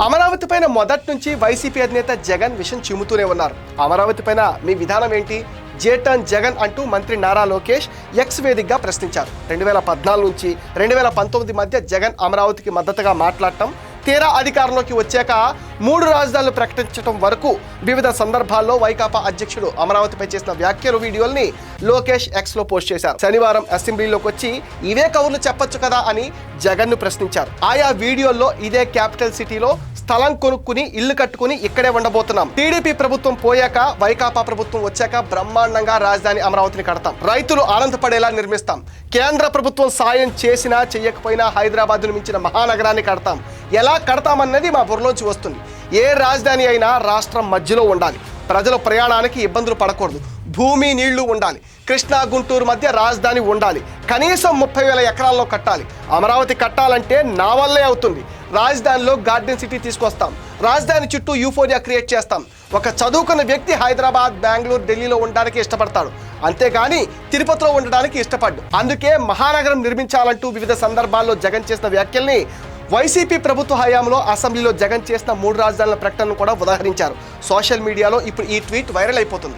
అమరావతి పైన మొదటి నుంచి వైసీపీ అధినేత జగన్ విషయం చిమ్ముతూనే ఉన్నారు. అమరావతి పైన మీ విధానం ఏంటి, జేటర్న్ జగన్ అంటూ మంత్రి నారా లోకేష్ ఎక్స్ వేదికగా ప్రశ్నించారు. 2014 నుంచి 2019 మధ్య జగన్ అమరావతికి మద్దతుగా మాట్లాడటం, తీరా అధికారంలోకి వచ్చాక 3 రాజధానులు ప్రకటించడం వరకు వివిధ సందర్భాల్లో వైకాపా అధ్యక్షుడు అమరావతిపై చేసిన వ్యాఖ్యలు, వీడియోల్ని లోకేష్ ఎక్స్ లో పోస్ట్ చేశారు. శనివారం అసెంబ్లీలోకి వచ్చి ఇవే కబుర్లు చెప్పొచ్చు కదా అని జగన్ ను ప్రశ్నించారు. ఆయా వీడియోల్లో ఇదే క్యాపిటల్ సిటీలో స్థలం కొనుక్కుని ఇల్లు కట్టుకుని ఇక్కడే ఉండబోతున్నాం, టీడీపీ ప్రభుత్వం పోయాక వైకాపా ప్రభుత్వం వచ్చాక బ్రహ్మాండంగా రాజధాని అమరావతిని కడతాం, రైతులు ఆనందపడేలా నిర్మిస్తాం, కేంద్ర ప్రభుత్వం సాయం చేసినా చెయ్యకపోయినా హైదరాబాద్ను మించిన మహానగరాన్ని కడతాం, ఎలా కడతామన్నది మా బుర్రలోంచి వస్తుంది. ఏ రాజధాని అయినా రాష్ట్రం మధ్యలో ఉండాలి, ప్రజల ప్రయాణానికి ఇబ్బందులు పడకూడదు, భూమి నీళ్లు ఉండాలి, కృష్ణా గుంటూరు మధ్య రాజధాని ఉండాలి, కనీసం 30,000 ఎకరాల్లో కట్టాలి. అమరావతి కట్టాలంటే నా వల్లే అవుతుంది. రాజధానిలో గార్డెన్ సిటీ తీసుకొస్తాం, రాజధాని చుట్టూ యూఫోరియా క్రియేట్ చేస్తాం. ఒక చదువుకున్న వ్యక్తి హైదరాబాద్, బెంగళూరు, ఢిల్లీలో ఉండడానికి ఇష్టపడతాడు, అంతేగాని తిరుపతిలో ఉండడానికి ఇష్టపడ్డు. అందుకే మహానగరం నిర్మించాలంటూ వివిధ సందర్భాల్లో జగన్ చేసిన వ్యాఖ్యల్ని వైసీపీ ప్రభుత్వ హయాంలో అసెంబ్లీలో జగన్ చేసిన 3 రాజధానుల ప్రకటనను కూడా ఉదాహరించారు. సోషల్ మీడియాలో ఇప్పుడు ఈ ట్వీట్ వైరల్ అయిపోతుంది.